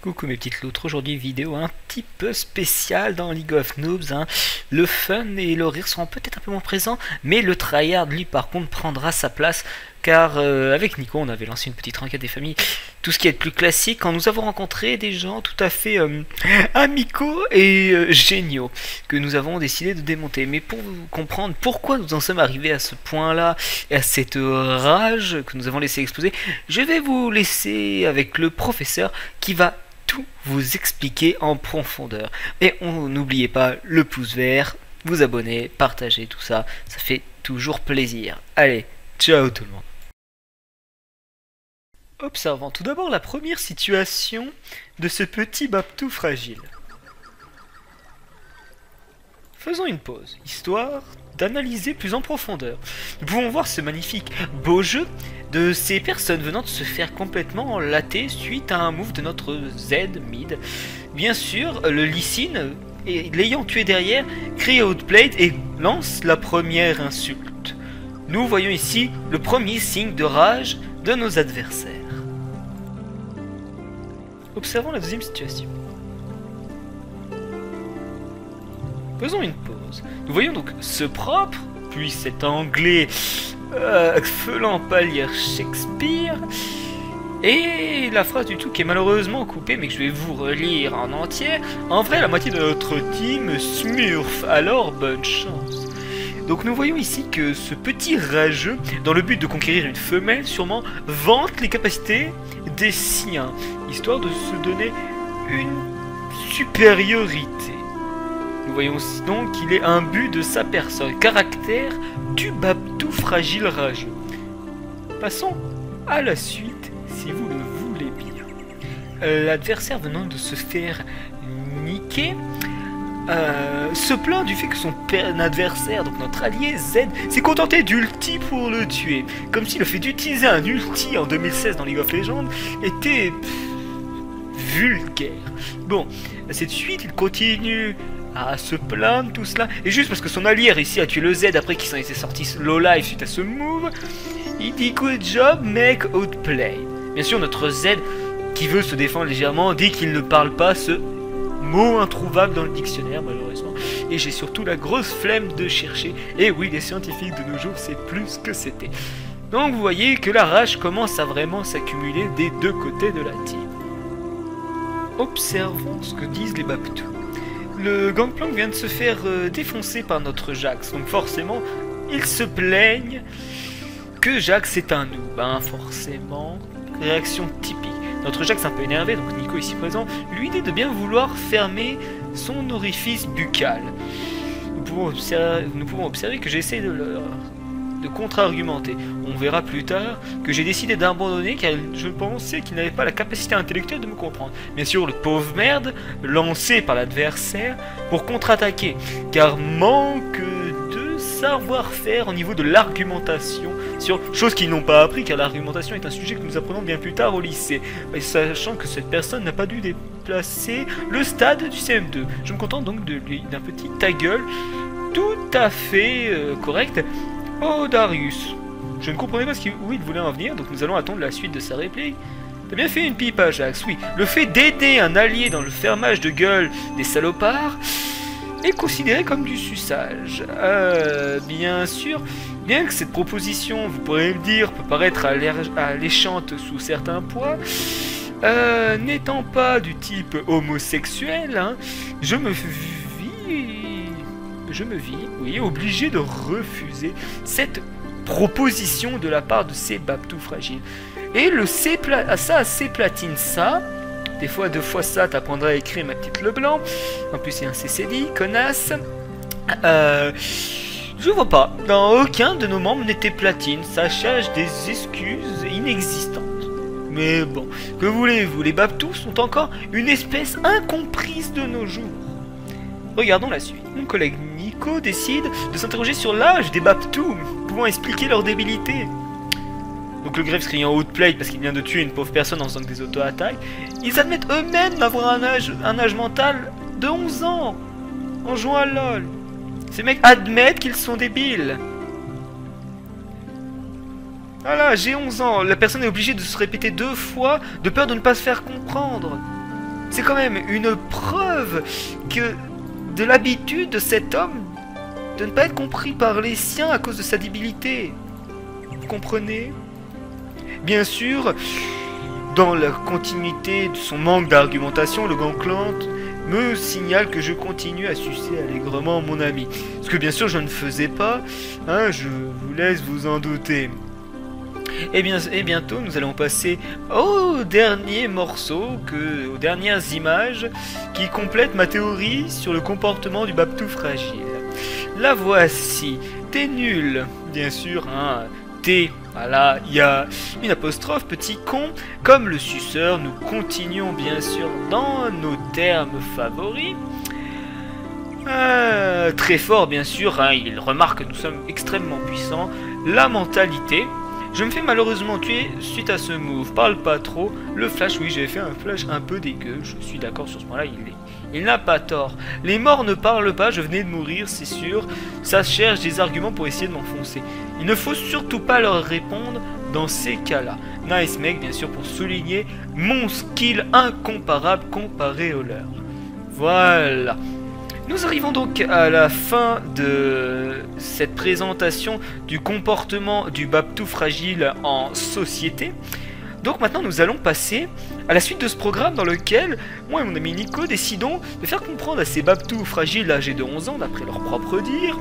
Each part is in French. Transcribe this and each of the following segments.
Coucou mes petites loutres, aujourd'hui vidéo un petit peu spéciale dans League of Noobs, hein. Le fun et le rire seront peut-être un peu moins présents, mais le tryhard lui par contre prendra sa place, car avec Nico on avait lancé une petite enquête des familles, tout ce qui est le plus classique, quand nous avons rencontré des gens tout à fait amicaux et géniaux, que nous avons décidé de démonter. Mais pour vous comprendre pourquoi nous en sommes arrivés à ce point là, et à cette rage que nous avons laissé exploser, je vais vous laisser avec le professeur qui va tout vous expliquer en profondeur. Et n'oubliez pas le pouce vert, vous abonner, partager, tout ça, ça fait toujours plaisir. Allez, ciao tout le monde. Observons tout d'abord la première situation de ce petit Babtou fragile. Faisons une pause, histoire d'analyser plus en profondeur. Nous pouvons voir ce magnifique beau jeu de ces personnes venant de se faire complètement latter suite à un move de notre Z mid. Bien sûr, le Lee Sin, l'ayant tué derrière, crie outplayed et lance la première insulte. Nous voyons ici le premier signe de rage de nos adversaires. Observons la deuxième situation. Faisons une pause. Nous voyons donc ce propre, puis cet anglais feulant pâlir Shakespeare, et la phrase du tout qui est malheureusement coupée, mais que je vais vous relire en entière. En vrai, la moitié de notre team smurf, alors bonne chance. Donc nous voyons ici que ce petit rageux, dans le but de conquérir une femelle, sûrement vante les capacités des siens, histoire de se donner une supériorité. Nous voyons aussi donc qu'il est imbu de sa personne, caractère du Babtou fragile rageux. Passons à la suite, si vous le voulez bien. L'adversaire venant de se faire niquer se plaint du fait que son adversaire, donc notre allié Z, s'est contenté d'ulti pour le tuer. Comme si le fait d'utiliser un ulti en 2016 dans League of Legends était vulgaire. Bon, à cette suite, il continue à se plaindre, tout cela, et juste parce que son allié réussit à tuer le Z après qu'il s'en était sorti low life suite à ce move, il dit good job, make outplay. Bien sûr, notre Z, qui veut se défendre légèrement, dit qu'il ne parle pas ce mot introuvable dans le dictionnaire, malheureusement, et j'ai surtout la grosse flemme de chercher. Et oui, les scientifiques de nos jours, c'est plus que c'était. Donc vous voyez que la rage commence à vraiment s'accumuler des deux côtés de la team. Observons ce que disent les Babtous. Le Gangplank vient de se faire défoncer par notre Jax, donc forcément, ils se plaignent que Jax est un noob, hein, forcément, réaction typique. Notre Jax est un peu énervé, donc Nico ici présent, lui dit de bien vouloir fermer son orifice buccal. Nous pouvons observer que j'essaie de contre-argumenter. On verra plus tard que j'ai décidé d'abandonner car je pensais qu'il n'avait pas la capacité intellectuelle de me comprendre. Bien sûr, le pauvre merde, lancé par l'adversaire pour contre-attaquer, car manque de savoir-faire au niveau de l'argumentation, sur chose qu'ils n'ont pas appris car l'argumentation est un sujet que nous apprenons bien plus tard au lycée, et sachant que cette personne n'a pas dû déplacer le stade du CM2. Je me contente donc d'un petit ta gueule tout à fait correct. Oh Darius, je ne comprenais pas où il voulait en venir, donc nous allons attendre la suite de sa réplique. T'as bien fait une pipe à Jax, oui. Le fait d'aider un allié dans le fermage de gueule des salopards est considéré comme du suçage. Bien sûr, bien que cette proposition, vous pourrez me dire, peut paraître alléchante sous certains points, n'étant pas du type homosexuel, hein, je me vis, oui, obligé de refuser cette proposition de la part de ces Babtous fragiles. Et le C platine ça. Des fois, deux fois ça, t'apprendras à écrire ma petite Leblanc. En plus, c'est un CCD, connasse. Je vois pas. Dans aucun de nos membres n'était platine. Ça cherche des excuses inexistantes. Mais bon, que voulez-vous, les Babtous sont encore une espèce incomprise de nos jours. Regardons la suite. Mon collègue Nico décide de s'interroger sur l'âge des Babtous, pouvant expliquer leur débilité. Donc le Graves criant outplay parce qu'il vient de tuer une pauvre personne en faisant des auto-attaques. Ils admettent eux-mêmes d'avoir un âge mental de 11 ans en jouant à LoL. Ces mecs admettent qu'ils sont débiles. Voilà, j'ai 11 ans. La personne est obligée de se répéter 2 fois de peur de ne pas se faire comprendre. C'est quand même une preuve que de l'habitude de cet homme de ne pas être compris par les siens à cause de sa débilité. Vous comprenez? Bien sûr, dans la continuité de son manque d'argumentation, le Gangplank me signale que je continue à sucer allègrement mon ami. Ce que bien sûr je ne faisais pas, hein, je vous laisse vous en douter. Et bientôt nous allons passer au dernier morceau, aux dernières images qui complètent ma théorie sur le comportement du Babtou fragile. La voici. T'es nul, bien sûr, hein. T, voilà, il y a une apostrophe, petit con. Comme le suceur, nous continuons bien sûr dans nos termes favoris. Très fort, bien sûr, hein, il remarque que nous sommes extrêmement puissants. La mentalité. Je me fais malheureusement tuer suite à ce move. Parle pas trop. Le flash, oui, j'ai fait un flash un peu dégueu. Je suis d'accord sur ce point-là, il n'a pas tort. Les morts ne parlent pas, je venais de mourir, c'est sûr. Ça cherche des arguments pour essayer de m'enfoncer. Il ne faut surtout pas leur répondre dans ces cas-là. Nice mec, bien sûr, pour souligner mon skill incomparable comparé au leur. Voilà. Nous arrivons donc à la fin de cette présentation du comportement du Babtou fragile en société. Donc maintenant nous allons passer à la suite de ce programme dans lequel moi et mon ami Nico décidons de faire comprendre à ces Babtou fragiles âgés de 11 ans, d'après leur propre dire,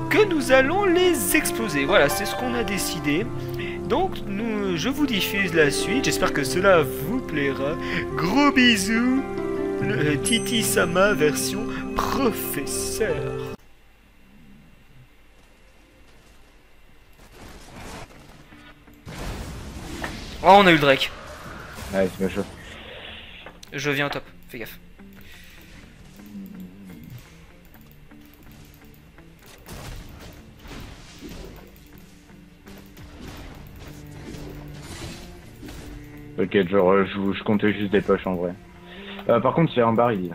que nous allons les exploser. Voilà, c'est ce qu'on a décidé. Donc je vous diffuse la suite, j'espère que cela vous plaira. Gros bisous, le Titi Sama version professeur. Oh, on a eu le Drake. Ouais, c'est bien chaud. Je viens au top, fais gaffe. Ok, je comptais juste des poches en vrai. Par contre, il y a un baril.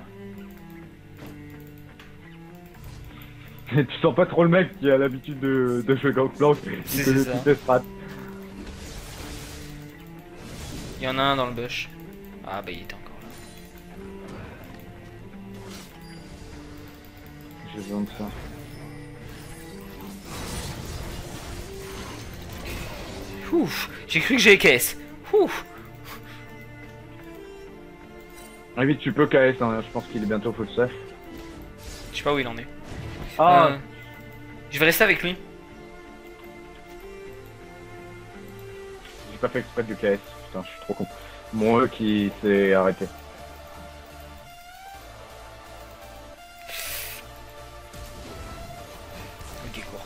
Tu sens pas trop le mec qui a l'habitude de jouer Gangplank. C'est ça. Toutes les strats. Il y en a un dans le bush. Ah bah il était encore là. J'ai besoin de ça. Ouf, j'ai cru que j'ai KS. Ouf. Ah vite, tu peux KS, hein, je pense qu'il est bientôt full safe. Je sais pas où il en est. Ah je vais rester avec lui. J'ai pas fait exprès du KS, putain, je suis trop con. Mon E qui s'est arrêté. Ok, court.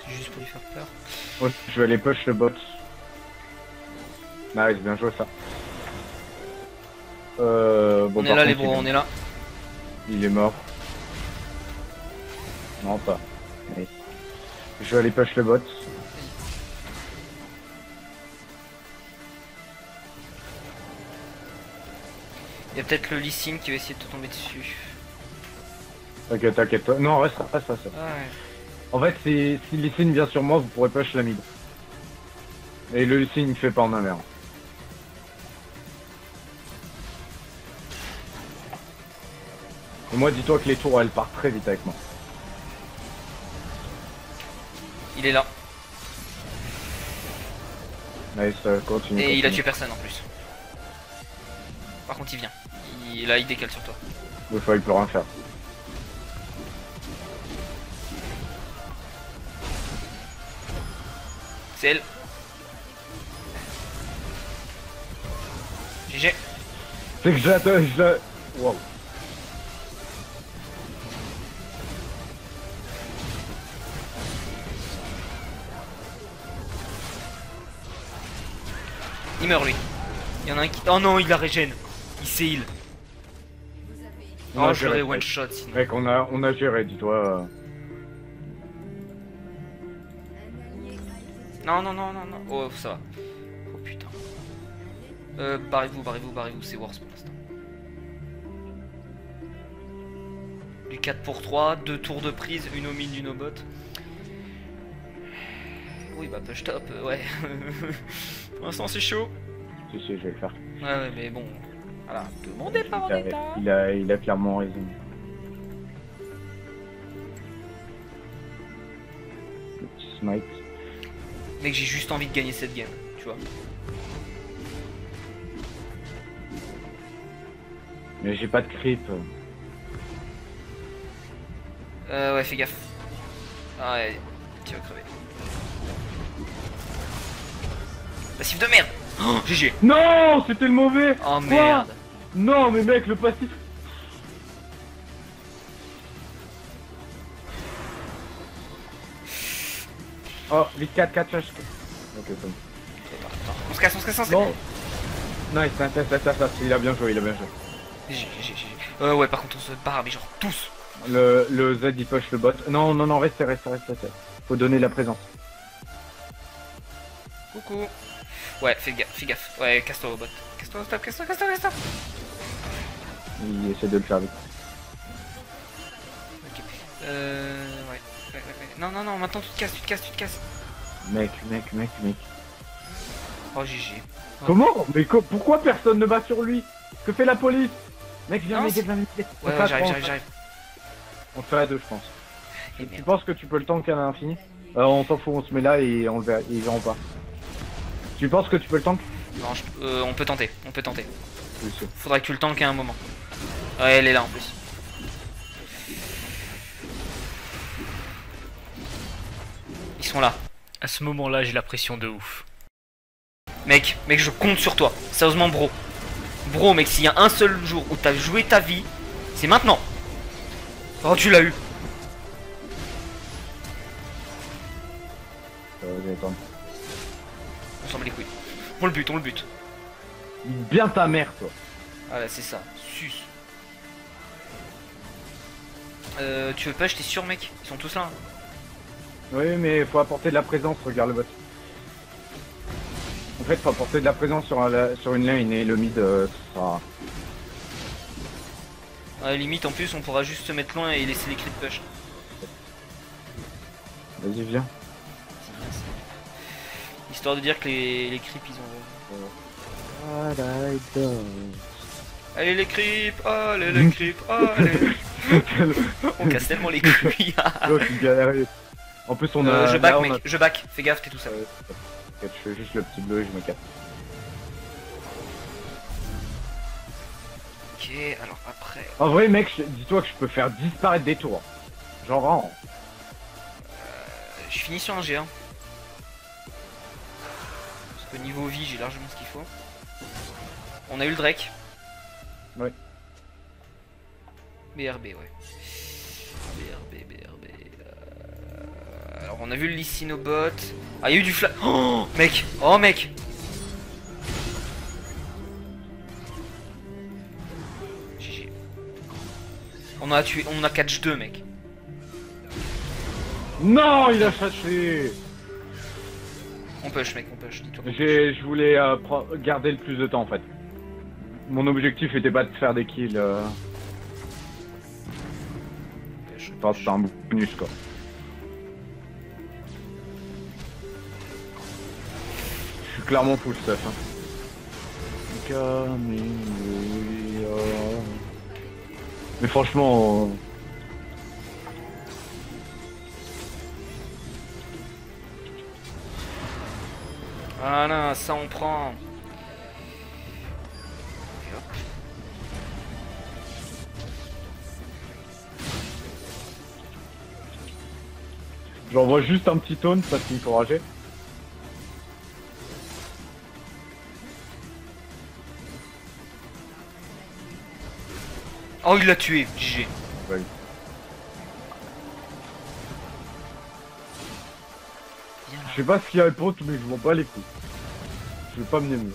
C'est juste pour lui faire peur. Moi, je vais aller push le bot. Nice, bien joué ça. Bon, On est là les bros, on est là. Il est mort. Non, pas. Nice. Je vais aller push le bot. Il y a peut-être le Lee Sin qui va essayer de te tomber dessus. Ok, t'inquiète pas. Non, reste. Ah ouais. En fait, si Lee Sin vient sur moi, vous pourrez push la mid. Et le Lee Sin il fait pas en amer. Et moi, dis-toi que les tours, elles partent très vite avec moi. Il est là. Nice, continue. Et il a tué personne en plus. Par contre il vient. Là il décale sur toi. Des fois, il peut rien faire. C'est elle. GG. C'est que je la... Wow. Il meurt lui. Il y en a un qui... Oh non, il la régène. Il s'est heal. Oh, je l'aurais one shot sinon. Mec, on a géré, dis-toi. Non, non, non, non, non. Oh, ça va. Oh putain. Barrez-vous, c'est worse pour l'instant. Du 4 pour 3, 2 tours de prise, une au mid, une au bot. Oui, bah push top, ouais. Pour l'instant c'est chaud. Si, si, je vais le faire. Ouais, mais bon. Voilà, tout le monde est pas en état. Il a clairement raison. Le petit smite. Mec, j'ai juste envie de gagner cette game, tu vois. Mais j'ai pas de creep. Ouais, fais gaffe. Ah ouais, tu vas crever. Passif de merde. Oh, GG. Non, c'était le mauvais. Oh merde. Non, mais mec, le passif. Oh, vite 4 flash. Ok, c'est bon. On se casse, on se casse, on se casse. Non. Nice, il a bien joué, il a bien joué. GG. Ouais, par contre, on se barre, mais genre tous. Le Z il push le bot. Non, restez. Faut donner la présence. Coucou. Ouais, fais gaffe. Ouais, casse-toi au bot. Casse-toi, stop, casse-toi. Il essaie de le faire vite. Ok. Ouais. Non, maintenant tu te casses. Mec. Oh, GG. Comment? Mais pourquoi personne ne va sur lui? Que fait la police? Mec, viens m'aider. Ouais, j'arrive. On fait à deux, je pense. Et Tu merde. penses que tu peux le tank à l'infini? On s'en fout, on se met là et on le verra, ils verront pas. Tu penses que tu peux le tank? Non, on peut tenter. Oui, c'est. Faudrait que tu le tankes à un moment. Ouais, elle est là en plus. Ils sont là. À ce moment-là, j'ai la pression de ouf. Mec, je compte sur toi. Sérieusement, bro. Bro, mec, s'il y a un seul jour où t'as joué ta vie, c'est maintenant. Oh, tu l'as eu. Attends. On s'en bat les couilles. On le bute. Bien ta mère, toi. Voilà, c'est ça. Sus. Tu veux pas, j'étais sûr, mec. Ils sont tous là. Hein. Oui, mais faut apporter de la présence, regarde le bot. En fait, faut apporter de la présence sur une lane et le mid, ça... À la limite, en plus, on pourra juste se mettre loin et laisser les cris de push. Vas-y, viens. Histoire de dire que les creeps, ils ont... Allez les creeps, allez. On casse tellement les couilles. Oh, tu galères. En plus, on a... Je back, là, mec, je back. Fais gaffe, t'es tout seul. Je fais juste le petit bleu et je me casse. Ok, alors après... En vrai, mec, dis-toi que je peux faire disparaître des tours. Genre, vraiment. Je finis sur un G1. Parce que niveau vie, j'ai largement ce qu'il faut. On a eu le Drake. Ouais. BRB, ouais. BRB. Alors on a vu le Lysinobot. Ah, il y a eu du flash. Oh mec. GG. On a catch 2, mec. Non, il a cherché. On push, mec, on push. Dis-toi qu'on push. Je voulais garder le plus de temps, en fait. Mon objectif était pas de faire des kills. Push. Enfin, c'est un bonus, quoi. Je suis clairement full stuff. Hein. Mais franchement... Voilà, ça on prend. Et hop. J'envoie juste un petit taunt parce qu'il me faut rager. Oh, il l'a tué, GG. Ouais. Je sais pas ce qu'il y a le pote, mais je m'en bats les couilles. Je vais pas mener mieux.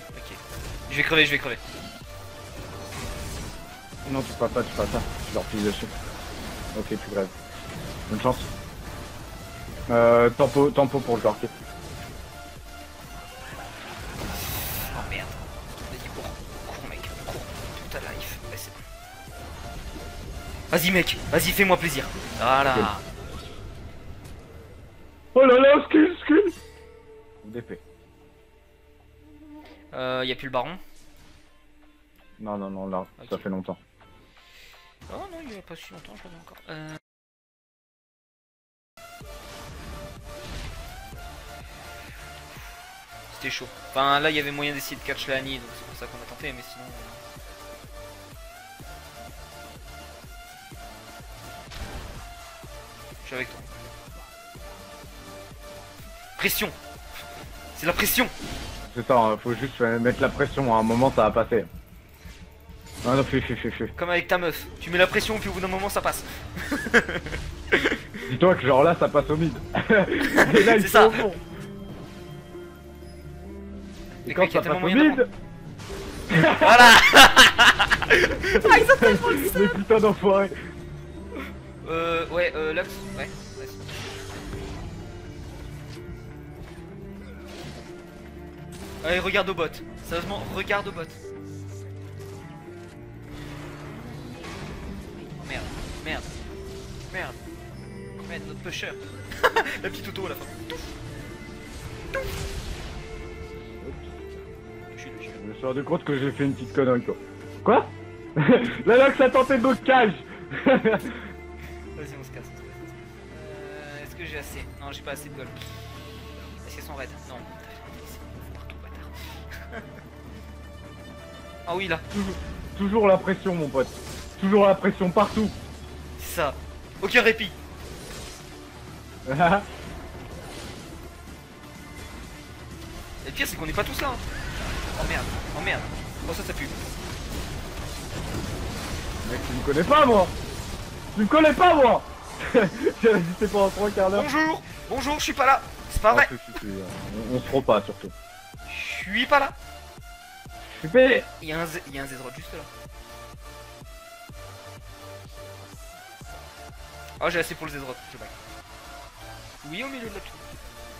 Ok. Je vais crever. Non, tu peux pas, je leur pisse dessus. Ok, tu grèves. Bonne chance. Tempo pour le corquet. Oh merde. Vas-y, cours mec, cours. Toute ta life. Ouais, c'est bon. Vas-y mec, vas-y, fais-moi plaisir. Voilà. Ok. Oh là là, skill. D'épée. Y a plus le baron. Non, là, Ok. ça fait longtemps. Oh non, il y a pas si longtemps, je l'avais encore. C'était chaud. Enfin, là, il y avait moyen d'essayer de catch la Annie, donc c'est pour ça qu'on a tenté, mais sinon... Je suis avec toi. Pression. C'est la pression. C'est ça, hein, faut juste mettre la pression, à un moment ça va passer. Ah non, fais. Comme avec ta meuf. Tu mets la pression, puis au bout d'un moment, ça passe. Dis-toi que genre là ça passe au mid. Et là il C'est ça. au fond. Et Mais quand mec, y a ça passe tellement au moyen mid... Voilà. Les putains d'enfoirés. Ouais, Lux. Ouais. Allez, regarde au bot. Sérieusement, regarde au bot. Oh, merde, notre pusher. La petite auto à la fin. Je suis Je me suis rendu compte que j'ai fait une petite connerie quoi. Quoi? La Lox a tenté de me cage. Vas-y, on se casse. Est-ce que j'ai assez? Non, j'ai pas assez de gold. Est-ce qu'elles sont raides? Non. Partout, bâtard. Ah oui, là. Toujours la pression mon pote. Toujours la pression partout. C'est ça. Aucun répit. Et le pire, c'est qu'on n'est pas tous là. Hein. Oh merde. Oh, ça pue. Mec, tu me connais pas moi. Tu me connais pas moi. J'ai résisté pendant 3 quarts d'heure. Bonjour, je suis pas là. C'est pas vrai. On se trompe pas surtout. Je suis pas là. Super. Il y a un Zedrod juste là. Oh, j'ai assez pour le Zedrod. Je back. Oui, au milieu de la tour.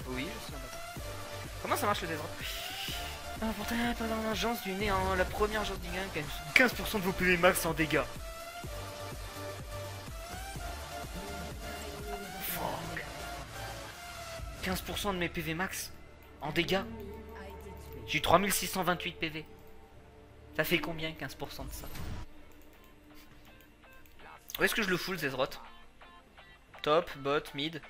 Oui, je suis en bas. Comment ça marche le Zedrod? Pourtant, pendant l'agence du néant, la première agence du gain, 15% de vos PV max en dégâts. Fuck. 15% de mes PV max en dégâts. J'ai 3628 PV. Ça fait combien 15% de ça? Où est-ce que je le full Zedrot? Top, bot, mid.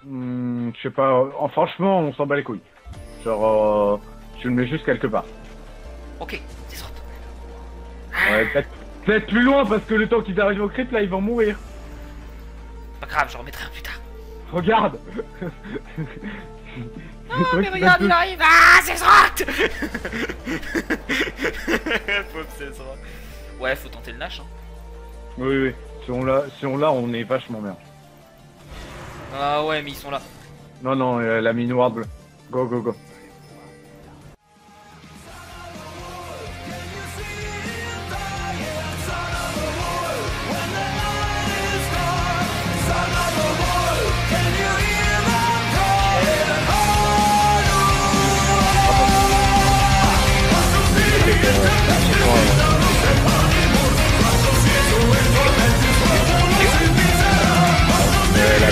Je sais pas, franchement on s'en bat les couilles. Genre tu le mets juste quelque part. Ok, Zedrot. Ouais, peut-être plus loin parce que le temps qu'ils arrivent au crit là ils vont mourir. Pas grave, je remettrai un plus tard. Regarde. Oh mais regarde, il arrive. Ah, Zedrot. Pauvre Zedrot. Ouais, faut tenter le Nash. Hein. Oui. Si on l'a, on est vachement bien. Ah ouais, mais ils sont là. Non, la mine ward bleue. Go. La